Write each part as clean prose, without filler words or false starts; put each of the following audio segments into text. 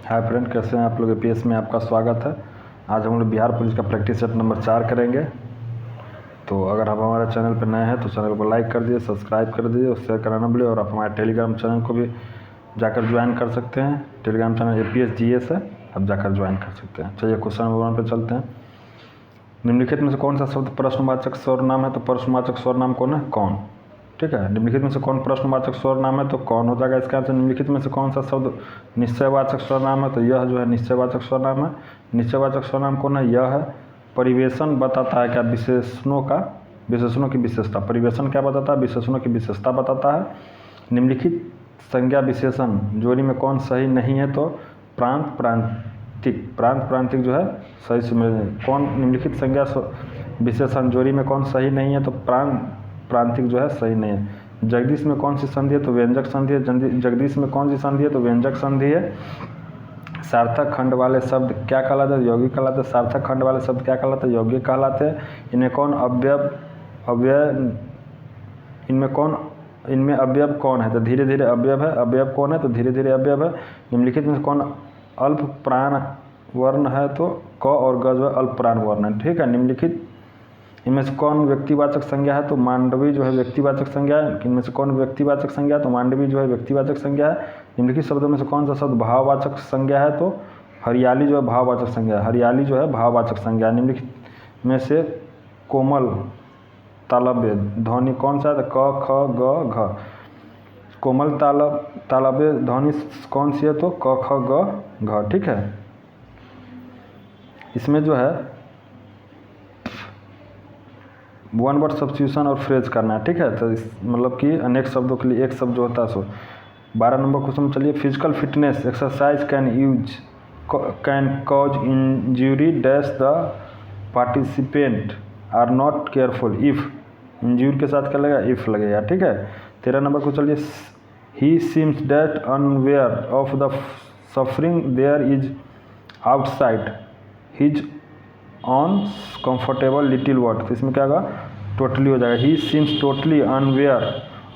Hi friend, कैसे हैं आप लोग। एपीएस में आपका स्वागत है। आज हम लोग बिहार पुलिस का प्रैक्टिस सेट नंबर 4 करेंगे। तो अगर आप हमारे चैनल पर नए हैं तो चैनल को लाइक कर दीजिए, सब्सक्राइब कर दीजिए और शेयर करना भूलिए। और आप हमारे टेलीग्राम चैनल को भी जाकर ज्वाइन कर सकते हैं। टेलीग्राम चैनल एपीएस जीएस है, आप जाकर ज्वाइन कर सकते हैं। चलिए क्वेश्चन नंबर 1 पर चलते हैं। निम्नलिखित में से कौन सा शब्द प्रश्नवाचक सर्वनाम है? तो प्रश्नवाचक सर्वनाम कौन है? कौन। ठीक है। निम्नलिखित में से कौन प्रश्नवाचक सर्वनाम है? तो कौन हो जाएगा इसका आंसर। निम्नलिखित में से कौन सा शब्द निश्चयवाचक सर्वनाम है? तो यह जो है निश्चयवाचक सर्वनाम है। निश्चयवाचक सर्वनाम कौन है? यह है। परिवेशन बताता है क्या? विशेषणों की विशेषता। परिवेशन क्या बताता है? विशेषणों की विशेषता बताता है। निम्नलिखित संज्ञा विशेषण जोड़ी में कौन सही नहीं है? तो प्रांत प्रांतिक जो है सही से कौन। निम्नलिखित संज्ञा विशेषण जोड़ी में कौन सही नहीं है? तो प्रांतिक जो है सही नहीं है। जगदीश में कौन सी संधि है? तो व्यंजक संधि है। जगदीश में कौन सी संधि है? तो व्यंजक संधि है। सार्थक खंड वाले शब्द क्या कहलाते हैं? यौगिक कहलाते हैं। सार्थक खंड वाले शब्द क्या कहलाते हैं? यौगिक कहलाते हैं। इनमें अवयव कौन है? तो धीरे धीरे अवयव है। अवयव कौन है? तो धीरे धीरे अवयव है। निम्नलिखित में कौन अल्प प्राण वर्ण है? तो क और ग जो है अल्प प्राण वर्ण है। ठीक है। निम्नलिखित इनमें से कौन व्यक्तिवाचक संज्ञा है? तो मांडवी जो है व्यक्तिवाचक संज्ञा है। इनमें से कौन व्यक्तिवाचक संज्ञा है? तो मांडवी जो है व्यक्तिवाचक संज्ञा है। निम्नलिखित शब्दों में से कौन सा शब्द भाववाचक संज्ञा है? तो हरियाली जो है भाववाचक संज्ञा है। हरियाली जो है भाववाचक संज्ञा है। निम्नलिखित में से कोमल तालव्य ध्वनि कौन सा है? तो क ख ग घ। कोमल तालव्य ध्वनि कौन सी है? तो क ख ग घ। ठीक है। इसमें जो है वन वर्ड सब्स्टिट्यूशन और फ्रेज करना है। ठीक है। तो मतलब कि अनेक शब्दों के लिए एक शब्द जो होता है सो 12 नंबर क्वेश्चन। चलिए, physical fitness exercise can cause injury dash the participant are not careful if. Injure के साथ क्या लगेगा? इफ लगेगा। ठीक है। 13 नंबर को चलिए, he seems that unaware of the suffering there is outside his own comfortable little world. तो इसमें क्या होगा? टोटली हो जाएगा। He seems totally unaware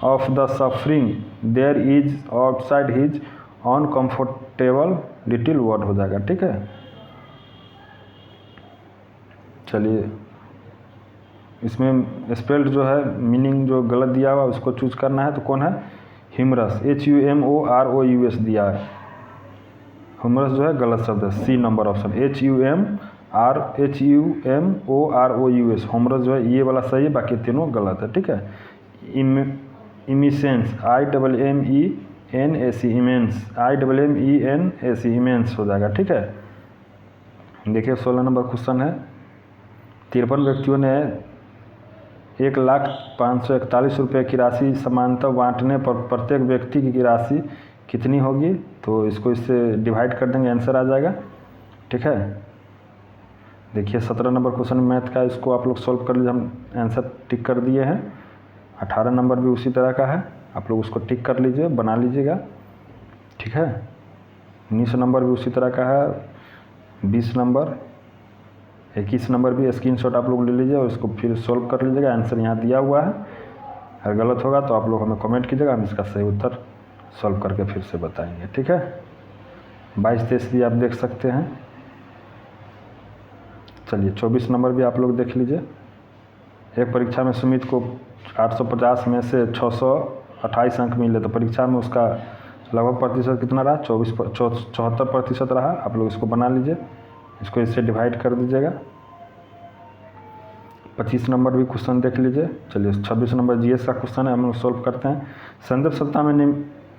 of the suffering there is outside his own comfortable little world हो जाएगा। ठीक है। चलिए, इसमें स्पेल्ड जो है मीनिंग जो गलत दिया हुआ उसको चूज करना है। तो कौन है? ह्यूमरस HUMOROUS दिया है। ह्यूमरस जो है गलत शब्द है। C number option HUMOROUS। Humorous जो है ये वाला सही है, बाकी तीनों गलत है। ठीक है। इमिसेंस IMMENAC इमेंस हो जाएगा। ठीक है। देखिए 16 नंबर क्वेश्चन है। 53 व्यक्तियों ने 1,541 रुपये की राशि समानता बांटने पर प्रत्येक व्यक्ति की राशि कितनी होगी? तो इसको इससे डिवाइड कर देंगे, आंसर आ जाएगा। ठीक है। देखिए 17 नंबर क्वेश्चन मैथ का, इसको आप लोग सॉल्व कर लीजिए। हम आंसर टिक कर दिए हैं। 18 नंबर भी उसी तरह का है, आप लोग उसको टिक कर लीजिए, बना लीजिएगा। ठीक है। 19 नंबर भी उसी तरह का है। 20 नंबर 21 नंबर भी स्क्रीनशॉट आप लोग ले लीजिए और इसको फिर सॉल्व कर लीजिएगा। आंसर यहाँ दिया हुआ है। अगर गलत होगा तो आप लोग हमें कमेंट कीजिएगा, हम इसका सही उत्तर सॉल्व करके फिर से बताएंगे। ठीक है। 22-23 भी आप देख सकते हैं। चलिए 24 नंबर भी आप लोग देख लीजिए। एक परीक्षा में सुमित को 850 में से 628 अंक मिले, तो परीक्षा में उसका लगभग प्रतिशत कितना रहा? 74% रहा। आप लोग इसको बना लीजिए, इसको इससे डिवाइड कर दीजिएगा। 25 नंबर भी क्वेश्चन देख लीजिए। चलिए 26 नंबर जीएस का क्वेश्चन है, हम लोग सॉल्व करते हैं।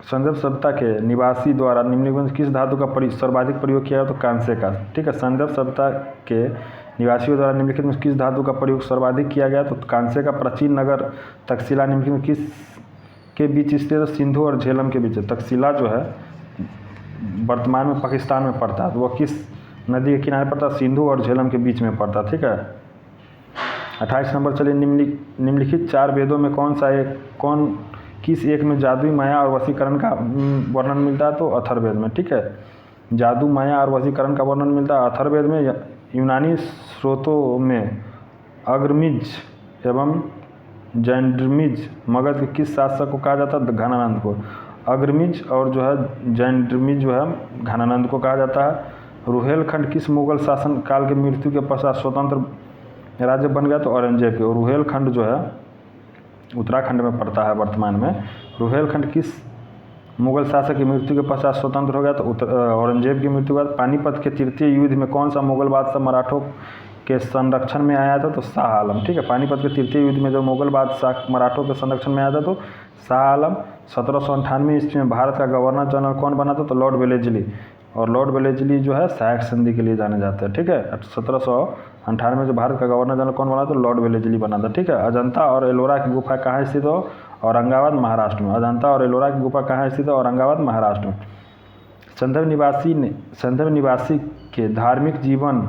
संदर्भ सभ्यता के निवासी द्वारा निम्नलिखित में किस धातु का सर्वाधिक प्रयोग किया है? तो कांसे का। ठीक है। संदर्भ सभ्यता के निवासियों द्वारा निम्नलिखित में किस धातु का प्रयोग सर्वाधिक किया गया? तो कांसे का। प्राचीन नगर तक्षशिला निम्नलिखित में किस के बीच स्थित है? सिंधु और झेलम के बीच। तक्षशिला जो है वर्तमान में पाकिस्तान में पड़ता है, तो वह किस नदी के किनारे पड़ता है? सिंधु और झेलम के बीच में पड़ता है। ठीक है। 28 नंबर चलिए, निम्नलिखित 4 वेदों में किस एक में जादुई माया और वशीकरण का वर्णन मिलता है? तो अथर्ववेद में। ठीक है। जादू, माया और वशीकरण का वर्णन मिलता है अथर्ववेद में। यूनानी स्रोतों में अग्रमिज एवं जैंड्रमिज मगध के किस शासक को कहा जाता है? घनानंद को। अग्रमिज और जो है जैंड्रमिज जो है घनानंद को कहा जाता है। रुहेलखंड किस मुगल शासन काल के मृत्यु के पश्चात स्वतंत्र राज्य बन गया? तो औरंगजेब। और रुहेलखंड जो है उत्तराखंड में पड़ता है वर्तमान में। रुहेलखंड किस मुगल शासक की मृत्यु के पश्चात स्वतंत्र हो गया? तो औरंगजेब की मृत्यु के बाद। पानीपत के तृतीय युद्ध में कौन सा मुगल बादशाह मराठों के संरक्षण में आया था? तो शाह आलम। ठीक है, पानीपत के तृतीय युद्ध में जो मुगल बादशाह मराठों के संरक्षण में आया था तो शाह आलम। 1798 ईस्वी में भारत का गवर्नर जनरल कौन बना था? तो लॉर्ड वेलेस्ली। और लॉर्ड वेलेस्ली जो है सहायक संधि के लिए जाने जाते हैं। ठीक है, 1798 में जो भारत का गवर्नर जनरल कौन बना? तो लॉर्ड वेलेस्ली बना था। ठीक है, अजंता और एलोरा की गुफा कहाँ स्थित हो? औरंगाबाद महाराष्ट्र में। अजंता और एलोरा की गुफा कहाँ स्थित है? औरंगाबाद महाराष्ट्र में। संदर्भ निवासी के धार्मिक जीवन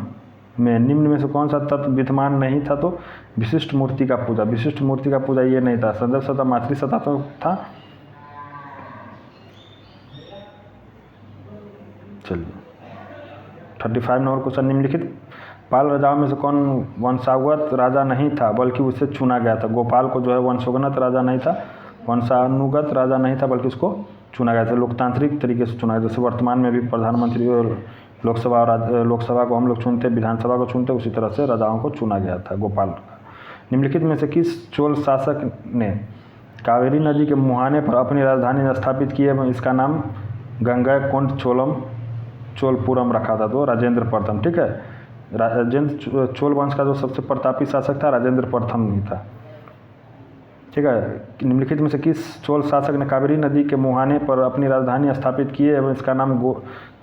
में निम्न में से कौन सा तत्व विद्यमान नहीं था? तो विशिष्ट मूर्ति का पूजा। विशिष्ट मूर्ति का पूजा ये नहीं था। संदर्भ सत्ता मातृ सत्ता तो था। चलिए 35 नंबर क्वेश्चन, निम्नलिखित पाल राजाओं में से कौन वंशानुगत राजा नहीं था बल्कि उसे चुना गया था? गोपाल को जो है वंशानुगत राजा नहीं था, वंशानुगत राजा नहीं था बल्कि उसको चुना गया था, लोकतांत्रिक तरीके से चुना गया। जैसे वर्तमान में भी प्रधानमंत्री और लोकसभा को हम लोग चुनते, विधानसभा को चुनते, उसी तरह से राजाओं को चुना गया था गोपाल। निम्नलिखित में से किस चोल शासक ने कावेरी नदी के मुहाने पर अपनी राजधानी स्थापित की है? इसका नाम गंगैकोंड चोलपुरम रखा था। तो राजेंद्र प्रथम। ठीक है, राजेंद्र चोल वंश का जो सबसे प्रतापी शासक था राजेंद्र प्रथम ही था। ठीक है, निम्नलिखित में से किस चोल शासक ने कावेरी नदी के मुहाने पर अपनी राजधानी स्थापित की है एवं इसका नाम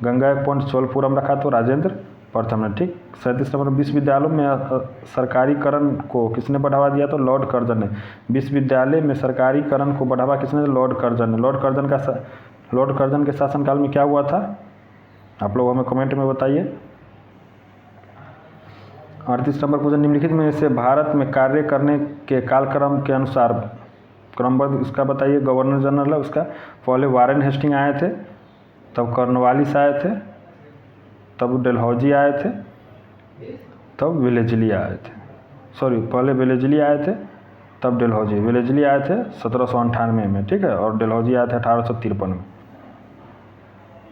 गंगैकोंड चोलपुरम रखा? तो राजेंद्र प्रथम ने। ठीक, 37 नंबर, विश्वविद्यालयों में सरकारीकरण को किसने बढ़ावा दिया? तो लॉर्ड कर्जन ने। विश्वविद्यालय में सरकारीकरण को बढ़ावा किसने? लॉर्ड कर्जन ने। लॉर्ड कर्जन के शासनकाल में क्या हुआ था? आप लोग हमें कमेंट में बताइए। 38 नंबर क्वेश्चन, निम्नलिखित में से भारत में कार्य करने के कालक्रम के अनुसार क्रमबद्ध उसका बताइए। गवर्नर जनरल है उसका, पहले वारेन हेस्टिंग आए थे, तब कॉर्नवालिस आए थे, तब डलहौजी आए थे, तब वेलेस्ली आए थे। सॉरी, पहले वेलेस्ली आए थे तब डलहौजी। वेलेस्ली आए थे 1798 में। ठीक है, और डलहौजी आए थे 1853 में।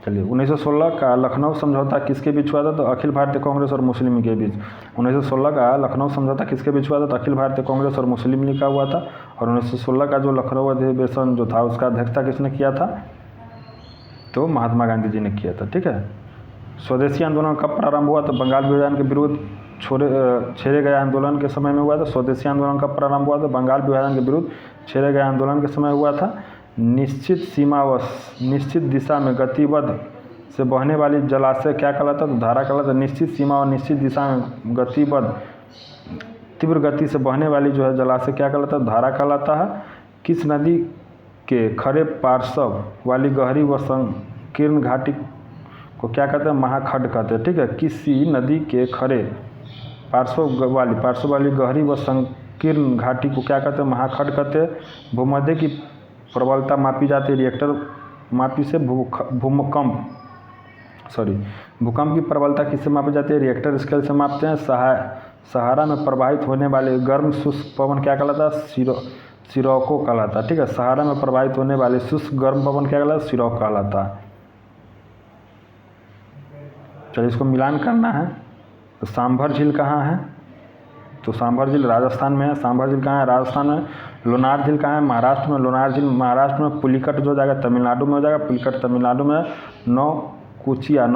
चलिए 1916 का लखनऊ समझौता किसके बीच हुआ था? तो अखिल भारतीय कांग्रेस और मुस्लिम लीग के बीच। 1916 का लखनऊ समझौता किसके बीच हुआ था? तो अखिल भारतीय कांग्रेस और मुस्लिम लीग का हुआ था। और 1916 का जो लखनऊ अधिवेशन जो था उसका अध्यक्षता किसने किया था? तो महात्मा गांधी जी ने किया था। ठीक है, स्वदेशी आंदोलन कब प्रारंभ हुआ? तो बंगाल विभाजन के विरुद्ध छेड़े गए आंदोलन के समय में हुआ था। स्वदेशी आंदोलन कब प्रारंभ हुआ? तो बंगाल विभाजन के विरुद्ध छेड़े गए आंदोलन के समय हुआ था। निश्चित सीमा व निश्चित दिशा में गतिबद्ध से बहने वाली जलाशय क्या कहलाता? तो धारा कहलाता। निश्चित सीमा और निश्चित दिशा में गतिबद्ध तीव्र गति से बहने वाली जो है जलाशय क्या कहलाता? धारा कहलाता है। किस नदी के खड़े पार्श्व वाली गहरी व संकीर्ण घाटी को क्या कहते हैं? महाखड्ड कहते हैं। ठीक है, किसी नदी के खड़े पार्श्व वाली गहरी व संकीर्ण घाटी को क्या कहते हैं? महाखड्ड कहते हैं। भूमध्य की प्रबलता मापी जाती है रिएक्टर मापी से। भूकंप की प्रबलता किससे मापी जाती है? रिएक्टर स्केल से मापते हैं। सहारा में प्रवाहित होने वाले गर्म शुष्क पवन क्या कहलाता है? सिरोको कहलाता है। ठीक है, सहारा में प्रवाहित होने वाले शुष्क गर्म पवन क्या कहलाता है? सिरोको कहलाता है। चलिए इसको मिलान करना है। तो सांभर झील कहाँ है? तो सांभर झील राजस्थान में है। सांभर झील कहाँ है? राजस्थान में। लोनार झील कहाँ है? महाराष्ट्र में। लोनार झील महाराष्ट्र में। पुलिकट जो हो जाएगा तमिलनाडु में हो जाएगा। पुलिकट तमिलनाडु में। नौकुचिया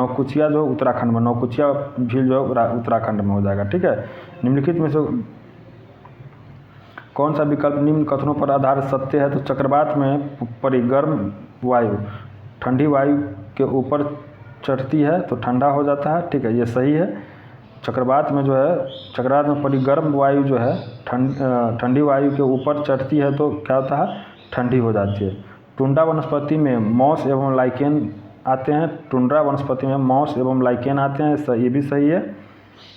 जो उत्तराखंड में। नौकुचिया झील जो उत्तराखंड में हो जाएगा। ठीक है, निम्नलिखित में से कौन सा विकल्प निम्न कथनों पर आधारित सत्य है? तो चक्रवात में पड़ी गर्म वायु ठंडी वायु के ऊपर चढ़ती है तो ठंडा हो जाता है। ठीक है, ये सही है। चक्रवात में पड़ी गर्म वायु जो है ठंडी वायु के ऊपर चढ़ती है तो क्या होता है? ठंडी हो जाती है। टुंड्रा वनस्पति में मॉस एवं लाइकेन आते हैं। टुंड्रा वनस्पति में मॉस एवं लाइकेन आते हैं, ये भी सही है।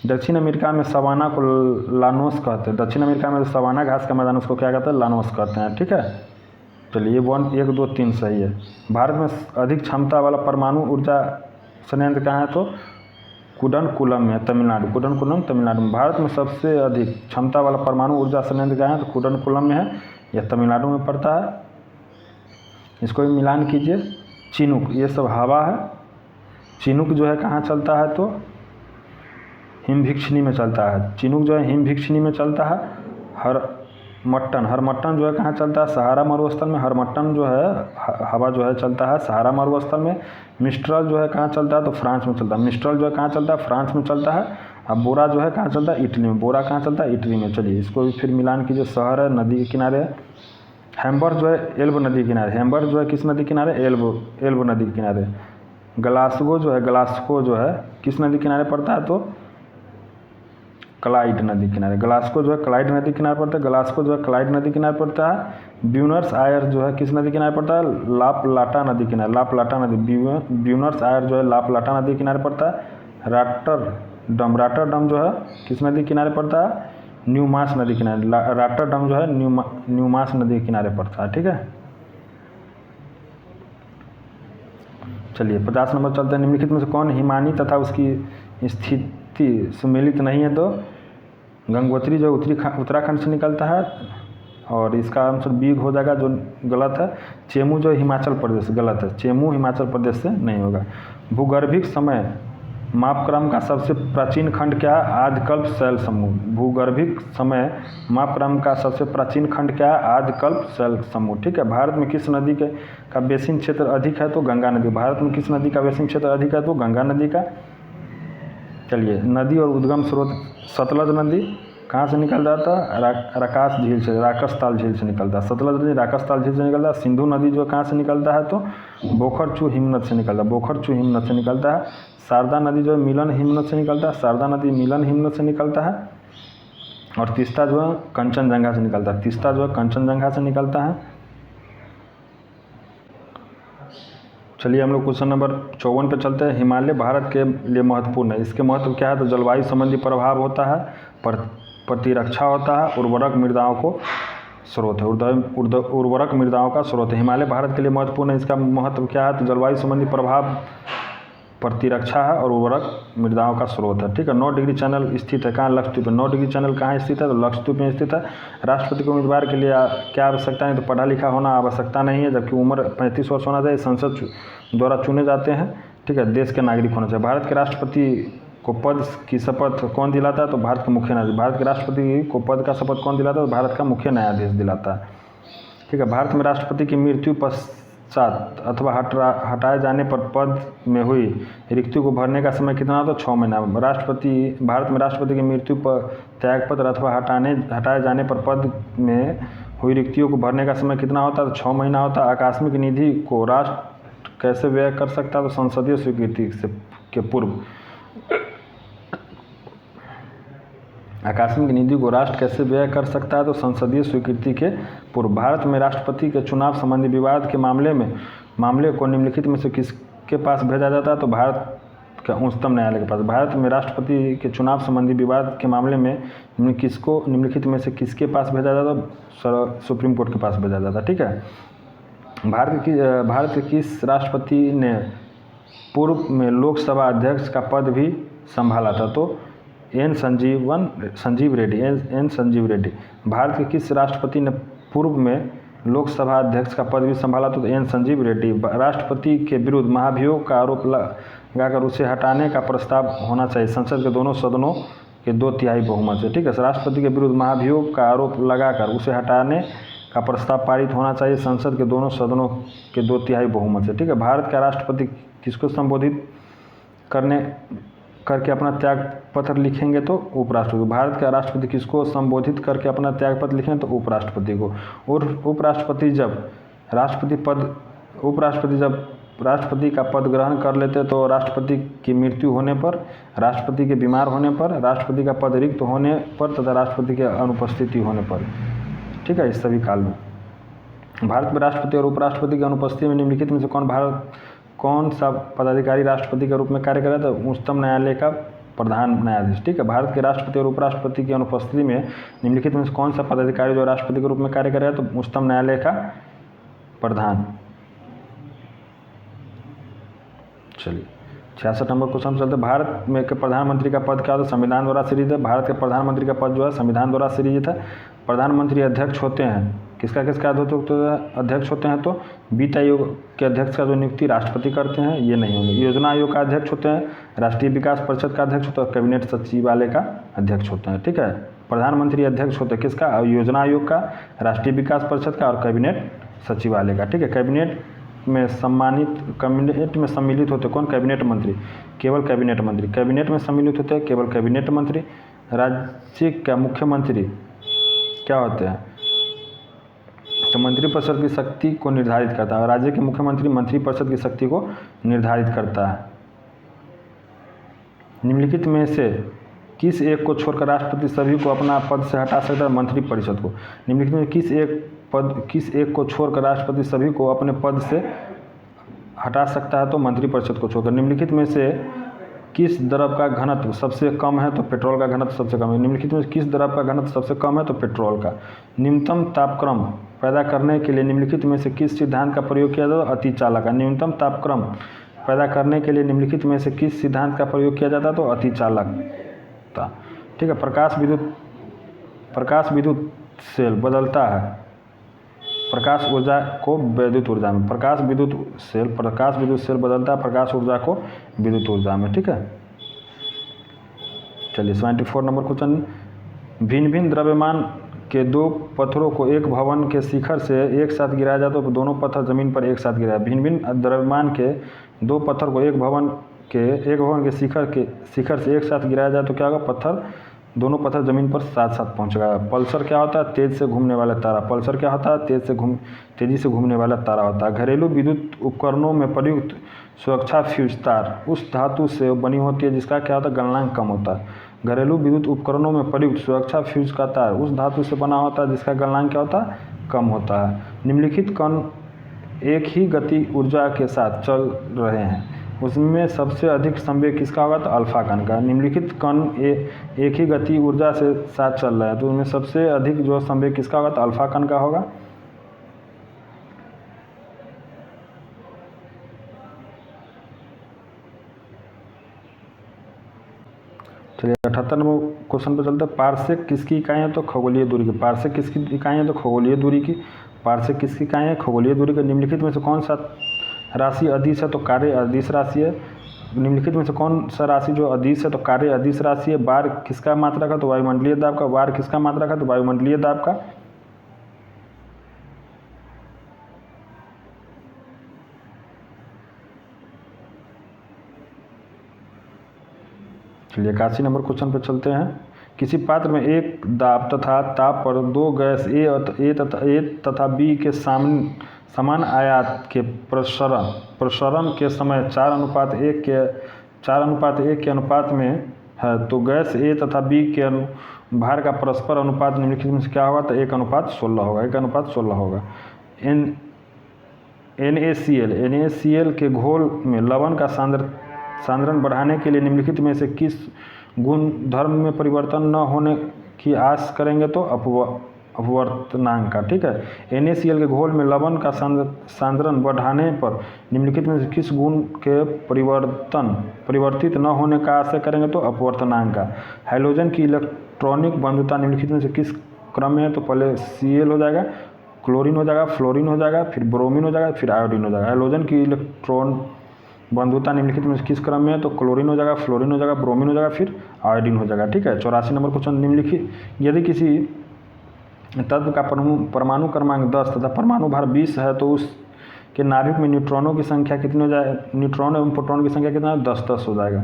दक्षिण अमेरिका में सवाना को लानोस कहते हैं। दक्षिण अमेरिका में सवाना घास का मैदान उसको क्या कहते हैं? लानोस कहते हैं। ठीक है, चलिए 1 2 3 सही है। भारत में अधिक क्षमता वाला परमाणु ऊर्जा संयंत्र कहाँ है? तो कुडनकुलम में, तमिलनाडु। कुडनकुलम तमिलनाडु में। भारत में सबसे अधिक क्षमता वाला परमाणु ऊर्जा संयंत्र कहाँ है? तो कुडनकुलम में है, यह तमिलनाडु में पड़ता है। इसको भी मिलान कीजिए। चिनुक, ये सब हवा है। चिनुक जो है कहाँ चलता है तो हिमभिक्षनी में चलता है। चिनुक जो है हिमभिक्षनी में चलता है। हरमट्टन जो है कहाँ चलता है, सहारा मरुस्थल में। हरमट्टन जो है हवा जो है चलता है सहारा मरुस्थल में। मिस्ट्रल जो है कहाँ चलता है तो फ्रांस में चलता है। मिस्ट्रल जो है कहाँ चलता है, फ्रांस में चलता है। अब बोरा जो है कहाँ चलता है, इटली में। बोरा कहाँ चलता है, इटली में। चलिए इसको भी फिर मिलान कीजिए। शहर है, नदी के किनारे है। हैम्बर्ग जो है एल्ब नदी के किनारे। हैम्बर्ग जो है किस नदी के किनारे, एल्ब नदी के किनारे। ग्लासगो जो है किस नदी के किनारे पड़ता है तो क्लाइड नदी किनारे। ग्लासगो जो है क्लाइड नदी किनारे पड़ता है। ग्लासगो जो है क्लाइड नदी किनारे पड़ता है। ब्यूनर्स आयर जो है किस नदी किनारे पड़ता है, लाप्लाटा नदी किनारे। लाप्लाटा नदी, ब्यूनर्स आयर जो है लाप्लाटा नदी किनारे पड़ता है। राटरडम जो है किस नदी किनारे पड़ता है, न्यूमास नदी किनारे। राटरडम जो है न्यूमास नदी के किनारे पड़ता है। ठीक है, चलिए 50 नंबर चलते हैं। निम्नलिखित में से कौन हिमानी तथा उसकी स्थिति सुमेलित नहीं है तो गंगोत्री जो उत्तराखंड से निकलता है, और इसका आंसर बी हो जाएगा जो गलत है। चेमू जो हिमाचल प्रदेश, गलत है। चेमू हिमाचल प्रदेश से नहीं होगा। भूगर्भिक समय मापक्रम का सबसे प्राचीन खंड क्या है, आजकल्प शैल समूह। भूगर्भिक समय मापक्रम का सबसे प्राचीन खंड क्या है, आजकल्प शैल समूह। ठीक है, भारत में किस नदी का बेसिन क्षेत्र अधिक है तो गंगा नदी। भारत में किस नदी का बेसिन क्षेत्र अधिक है तो गंगा नदी का। चलिए, नदी और उद्गम स्रोत। सतलज नदी कहाँ से निकल जाता है, राकसताल झील से निकलता है। सतलज नदी राकसताल झील से निकलता है। सिंधु नदी जो कहाँ से निकलता है तो बोखरचू हिमनद से निकलता है। बोखरचू हिमनद से निकलता है। शारदा नदी जो है मिलन हिमनद से निकलता है। शारदा नदी मिलन हिमनद से निकलता है। और तीस्ता जो है कंचनजंगा से निकलता है। तीस्ता जो है कंचनजंगा से निकलता है। चलिए हम लोग क्वेश्चन नंबर 54 पे चलते हैं। हिमालय भारत के लिए महत्वपूर्ण है। इसके महत्व क्या है तो जलवायु संबंधी प्रभाव होता है, प्रतिरक्षा होता है, उर्वरक मृदाओं को स्रोत है। उर्वरक मृदाओं का स्रोत है। हिमालय भारत के लिए महत्वपूर्ण है। इसका महत्व क्या है तो जलवायु संबंधी प्रभाव, प्रतिरक्षा है और उर्वरक मृदाओं का स्रोत है। ठीक है, 9 डिग्री चैनल स्थित है कहाँ, लक्षद्वीप में। 9 डिग्री चैनल कहाँ स्थित है तो लक्षद्वीप में स्थित है। राष्ट्रपति के उम्मीदवार के लिए क्या आवश्यकता है तो पढ़ा लिखा होना आवश्यकता नहीं है, जबकि उम्र 35 वर्ष होना चाहिए। संसद द्वारा चुने जाते हैं। ठीक है, देश के नागरिक होना चाहिए। भारत के राष्ट्रपति को पद की शपथ कौन दिलाता है तो भारत के मुख्य न्यायाधीश। भारत के राष्ट्रपति को पद का शपथ कौन दिलाता है तो भारत का मुख्य न्यायाधीश दिलाता है। ठीक है, भारत में राष्ट्रपति की मृत्यु पश्चात अथवा हटाए जाने पर पद में हुई रिक्ति को भरने का समय कितना होता है 6 महीना। भारत में राष्ट्रपति की मृत्यु पर त्यागपत्र अथवा हटाए जाने पर पद में हुई रिक्तियों को भरने का समय कितना होता है तो 6 महीना होता है। आकस्मिक निधि को राष्ट्र कैसे व्यय कर सकता है तो संसदीय स्वीकृति के पूर्व। आकस्मिक निधि को राष्ट्र कैसे व्यय कर सकता है तो संसदीय स्वीकृति के पूर्व। भारत में राष्ट्रपति के चुनाव संबंधी विवाद के मामले को निम्नलिखित में से किसके पास भेजा जाता है तो भारत का उच्चतम न्यायालय के पास। भारत में राष्ट्रपति के चुनाव संबंधी विवाद के मामले में निम्नलिखित में से किसके पास भेजा जाता है, सुप्रीम कोर्ट के पास भेजा जाता है। ठीक है, भारत के किस राष्ट्रपति ने पूर्व में लोकसभा अध्यक्ष का पद भी संभाला था तो एन संजीव रेड्डी। भारत के किस राष्ट्रपति ने पूर्व में लोकसभा अध्यक्ष का पद भी संभाला तो एन संजीव रेड्डी। राष्ट्रपति के विरुद्ध महाभियोग का आरोप लगाकर उसे हटाने का प्रस्ताव होना चाहिए संसद के दोनों सदनों के 2/3 बहुमत से। ठीक है, राष्ट्रपति के विरुद्ध महाभियोग का आरोप लगाकर उसे हटाने का प्रस्ताव पारित होना चाहिए संसद के दोनों सदनों के 2/3 बहुमत से। ठीक है, भारत का राष्ट्रपति किसको संबोधित करके अपना त्याग पत्र लिखेंगे तो उपराष्ट्रपति। भारत का राष्ट्रपति किसको संबोधित करके अपना त्याग पत्र लिखेंगे तो उपराष्ट्रपति को। और उपराष्ट्रपति जब राष्ट्रपति का पद ग्रहण कर लेते तो राष्ट्रपति की मृत्यु होने पर, राष्ट्रपति के बीमार होने पर, राष्ट्रपति का पद रिक्त होने पर तथा राष्ट्रपति की अनुपस्थिति होने पर। ठीक है, इस सभी काल में भारत में राष्ट्रपति और उपराष्ट्रपति की अनुपस्थिति में निम्नलिखित में से कौन सा पदाधिकारी राष्ट्रपति के रूप में कार्य कर रहा था, उच्चतम न्यायालय का प्रधान न्यायाधीश। ठीक है, भारत के राष्ट्रपति और उपराष्ट्रपति की अनुपस्थिति में निम्नलिखित में से कौन सा पदाधिकारी जो राष्ट्रपति के रूप में कार्य कर रहा है तो उच्चतम न्यायालय का प्रधान। चलिए 66 नंबर क्वेश्चन चलते। भारत में के प्रधानमंत्री का पद क्या होता है, संविधान द्वारा सृजित है। भारत के प्रधानमंत्री का पद जो है संविधान द्वारा सृजित है। प्रधानमंत्री अध्यक्ष होते हैं किसका किसका अध्यक्ष होते हैं, तो वित्त आयोग के अध्यक्ष का जो नियुक्ति राष्ट्रपति करते हैं ये नहीं होंगे। योजना आयोग का अध्यक्ष होते हैं, राष्ट्रीय विकास परिषद का अध्यक्ष होता है, कैबिनेट सचिवालय का अध्यक्ष होता है। ठीक है, प्रधानमंत्री अध्यक्ष होते हैं किसका, योजना आयोग का, राष्ट्रीय विकास परिषद का और कैबिनेट सचिवालय का। ठीक है, कैबिनेट में सम्मिलित होते कौन, कैबिनेट मंत्री, केवल कैबिनेट मंत्री। कैबिनेट में सम्मिलित होते हैं केवल कैबिनेट मंत्री। राज्य का मुख्यमंत्री क्या होते हैं, तो मंत्रिपरिषद की शक्ति को निर्धारित करता है। राज्य के मुख्यमंत्री मंत्रिपरिषद की शक्ति को निर्धारित करता है। निम्नलिखित में से किस एक को छोड़कर राष्ट्रपति सभी को अपना पद से हटा सकता है, मंत्रिपरिषद को। निम्नलिखित में किस एक को छोड़कर राष्ट्रपति सभी को अपने पद से हटा सकता है, तो मंत्रिपरिषद को छोड़कर। निम्नलिखित में से किस द्रव का घनत्व सबसे कम है, तो पेट्रोल का घनत्व सबसे कम है। निम्नलिखित में किस द्रव का घनत्व सबसे कम है, तो पेट्रोल का। न्यूनतम तापक्रम पैदा करने के लिए निम्नलिखित में से किस सिद्धांत का प्रयोग किया जाता है, अतिचालक का। न्यूनतम तापक्रम पैदा करने के लिए निम्नलिखित में से किस सिद्धांत का प्रयोग किया जाता है, तो अतिचालकता। ठीक है, प्रकाश विद्युत सेल बदलता है प्रकाश ऊर्जा को विद्युत ऊर्जा में। प्रकाश विद्युत सेल बदलता है प्रकाश ऊर्जा को विद्युत ऊर्जा में। ठीक है, चलिए 74 नंबर क्वेश्चन। भिन्न भिन्न द्रव्यमान के दो पत्थरों को एक भवन के शिखर से एक साथ गिराया जाए तो दोनों पत्थर जमीन पर एक साथ गिराया। भिन्न भिन्न द्रव्यमान के दो पत्थर को एक भवन के शिखर से एक साथ गिराया जाए तो क्या होगा, दोनों पत्थर जमीन पर साथ साथ पहुंचेगा। पल्सर क्या होता है, तेज से घूमने वाला तारा। पल्सर क्या होता है, तेजी से घूमने वाला तारा होता है। घरेलू विद्युत उपकरणों में प्रयुक्त सुरक्षा फ्यूज तार उस धातु से बनी होती है जिसका क्या होता है, गलनांक कम होता है। घरेलू विद्युत उपकरणों में प्रयुक्त सुरक्षा फ्यूज का तार उस धातु से बना होता है जिसका गलनांक क्या होता है, कम होता है। निम्नलिखित कण एक ही गति ऊर्जा के साथ चल रहे हैं, उसमें सबसे अधिक संवेग किसका होगा, तो अल्फा कण का। निम्नलिखित कण एक ही गति ऊर्जा से साथ चल रहा है तो उनमें सबसे अधिक जो संवेग किसका होगा, तो अल्फा कण का होगा। चलिए 78 नंबर क्वेश्चन पर चलते हैं। पार्सेक किसकी इकाई है, तो खगोलीय दूरी की। पार्सेक किसकी इकाई है, तो खगोलीय दूरी की। पार्सेक किसकी इकाई है, खगोलीय दूरी की। निम्नलिखित में से कौन सा राशि अदिश है, तो कार्य अदिश राशि है। निम्नलिखित में से कौन सा राशि जो अदिश है, तो कार्य अदिश राशि है। बार किसका मात्रा का, तो वायुमंडलीय दाब का। बार किसका मात्रा का, तो वायुमंडलीय दाब का। चलिए 81 नंबर क्वेश्चन पर चलते हैं। किसी पात्र में एक दाब तथा ताप पर दो गैस ए तथा बी के समान आयात के प्रसरण के समय 4:1 के अनुपात में है तो गैस ए तथा बी के भार का परस्पर अनुपात निम्नलिखित में से क्या होगा, तो 1:16 होगा। 1:16 होगा। NaCl के घोल में लवण का सांद्रण बढ़ाने के लिए निम्नलिखित में से किस गुणधर्म में परिवर्तन न होने की आस करेंगे, तो अपवर्तनांक का। ठीक है, NaCl के घोल में लवण का सांद्रण बढ़ाने पर निम्नलिखित में से किस गुण के परिवर्तित न होने का आशय करेंगे, तो अपवर्तनांक का। हाइड्रोजन की इलेक्ट्रॉनिक बंधुता निम्नलिखित में से किस क्रम में है, तो पहले Cl हो जाएगा, क्लोरीन हो जाएगा, फ्लोरीन हो जाएगा, फिर ब्रोमीन हो जाएगा, फिर आयोडीन हो जाएगा। हाइड्रोजन की इलेक्ट्रॉन बंधुता निम्नलिखित में किस क्रम में है, तो क्लोरीन हो जाएगा, फ्लोरीन हो जाएगा, ब्रोमीन हो जाएगा, फिर आयोडीन हो जाएगा। ठीक है, 84 नंबर क्वेश्चन। निम्नलिखित यदि किसी तत्व का परमाणु क्रमांक 10 तथा परमाणु भार 20 है तो उसके नाभिक में न्यूट्रॉनों की संख्या कितनी हो जाए, न्यूट्रॉन एवं प्रोटॉन की संख्या कितना है, 10-10 हो जाएगा।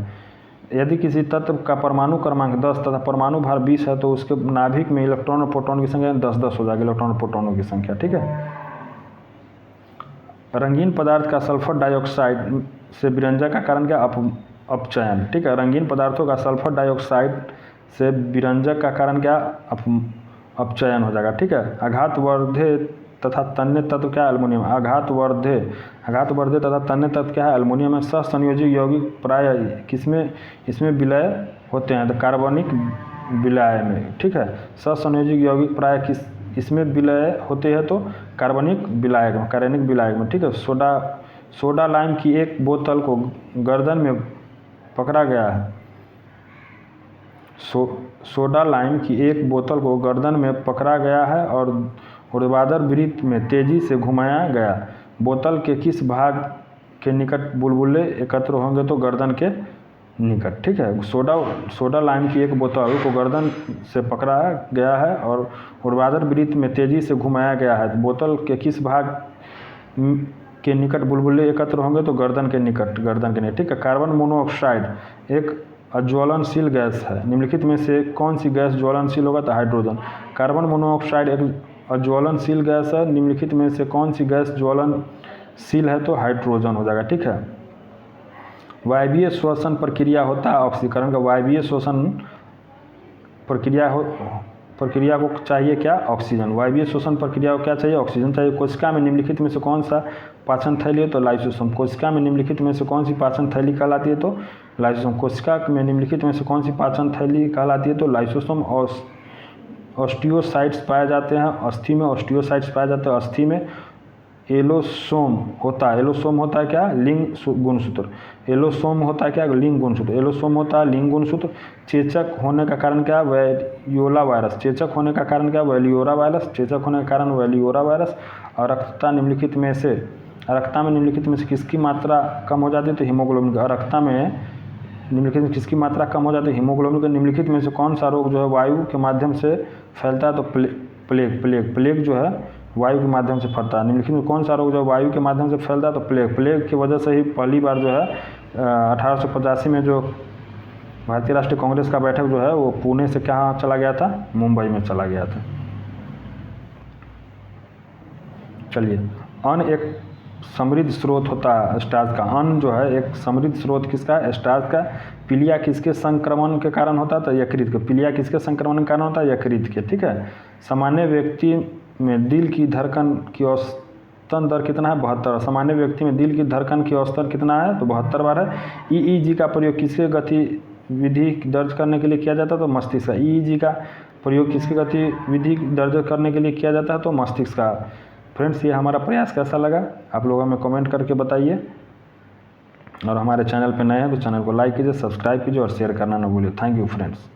यदि किसी तत्व का परमाणु क्रमांक 10 तथा परमाणु भार 20 है तो उसके नाभिक में इलेक्ट्रॉन और प्रोटॉन की संख्या 10-10 हो जाएगी, इलेक्ट्रॉन और प्रोटॉनों की संख्या। ठीक है, रंगीन पदार्थ का सल्फर डाइऑक्साइड से विरंजक का कारण क्या, अपचयन। ठीक है, रंगीन पदार्थों का सल्फर डाइऑक्साइड से विरंजक का कारण क्या, अपचयन हो जाएगा। ठीक है, आघातवर्धे तथा तन्य तत्व क्या है, एल्युमिनियम। आघातवर्धे तथा तन्य तत्व क्या है, एल्युमिनियम है। सहसंयोजी यौगिक प्राय इसमें विलय होते हैं, तो कार्बनिक विलय में। ठीक है, सहसंयोजी यौगिक प्राय इसमें विलय होते हैं, तो कार्बनिक विलायक में। ठीक है, सोडा लाइम की एक बोतल को गर्दन में पकड़ा गया है। सोडा लाइम की एक बोतल को गर्दन में पकड़ा गया है और ऊर्ध्वाधर वृत्त में तेजी से घुमाया गया। बोतल के किस भाग के निकट बुलबुले एकत्र होंगे तो गर्दन के निकट। ठीक है, सोडा लाइम की एक बोतल को गर्दन से पकड़ा गया है और ऊर्ध्वाधर वृत्त में तेजी से घुमाया गया है। बोतल के किस भाग के निकट बुलबुले एकत्र होंगे तो गर्दन के निकट। ठीक है। कार्बन मोनोऑक्साइड एक अज्वलनशील गैस है, निम्नलिखित में से कौन सी गैस ज्वलनशील होगा तो हाइड्रोजन। कार्बन मोनोऑक्साइड एक अज्वलनशील गैस है, निम्नलिखित में से कौन सी गैस ज्वलनशील है तो हाइड्रोजन हो जाएगा। ठीक है। वायवीय श्वसन प्रक्रिया होता है ऑक्सीकरण का। वायवीय श्वसन प्रक्रिया को चाहिए क्या, ऑक्सीजन। वायवीय श्वसन प्रक्रिया को क्या चाहिए, ऑक्सीजन चाहिए। कोशिका में निम्नलिखित में से कौन सा पाचन थैली है तो लाइसोसोम। कोशिका में निम्नलिखित में से कौन सी पाचन थैली कहलाती है तो लाइसोसोम। कोशिका में निम्नलिखित में से कौन सी पाचन थैली कहलाती है तो लाइसोसोम। और ऑस्टियोसाइट्स पाए जाते हैं अस्थि में। ऑस्टियोसाइट्स पाए जाते हैं अस्थि में। एलोसोम होता है क्या, लिंग गुणसूत्र। एलोसोम होता है क्या, लिंग गुणसूत्र। एलोसोम होता है लिंग गुणसूत्र। चेचक होने का कारण क्या, वैलियोला वायरस। चेचक होने का कारण क्या, वैलियोला वायरस। चेचक होने का कारण वैलियोला वायरस। और रक्तता में निम्नलिखित में से किसकी मात्रा कम हो जाती है तो हीमोग्लोबिन का। रक्तता में निम्नलिखित में किसकी मात्रा कम हो जाती है, हीमोग्लोबिन का। निम्नलिखित में से कौन सा रोग जो है वायु के माध्यम से फैलता है तो प्लेग जो है वायु के माध्यम से फैलता है। निम्नलिखित में कौन सा रोग जो वायु के माध्यम से फैलता है तो प्लेग की वजह से ही पहली बार जो है 1885 में जो भारतीय राष्ट्रीय कांग्रेस का बैठक जो है वो पुणे से कहाँ चला गया था, मुंबई में चला गया था। चलिए, अन्न एक समृद्ध स्रोत होता है स्टार्च का। अन्न जो है एक समृद्ध स्रोत किसका है, स्टार्च का। पीलिया किसके संक्रमण के कारण होता है तो यकृत के। पीलिया किसके संक्रमण के कारण होता है, यकृत के। ठीक है। सामान्य व्यक्ति में दिल की धड़कन की औसतन दर कितना है, 72। सामान्य व्यक्ति में दिल की धड़कन की औसतन कितना है तो 72 बार है। ईईजी का प्रयोग किसके गतिविधि दर्ज करने के लिए किया जाता है तो मस्तिष्क का। ईईजी का प्रयोग किसकी गतिविधि दर्ज करने के लिए किया जाता है तो मस्तिष्क का। फ्रेंड्स, ये हमारा प्रयास कैसा लगा आप लोग हमें कमेंट करके बताइए। और हमारे चैनल पर नए हैं तो चैनल को लाइक कीजिए, सब्सक्राइब कीजिए और शेयर करना ना भूलिए। Thank you friends.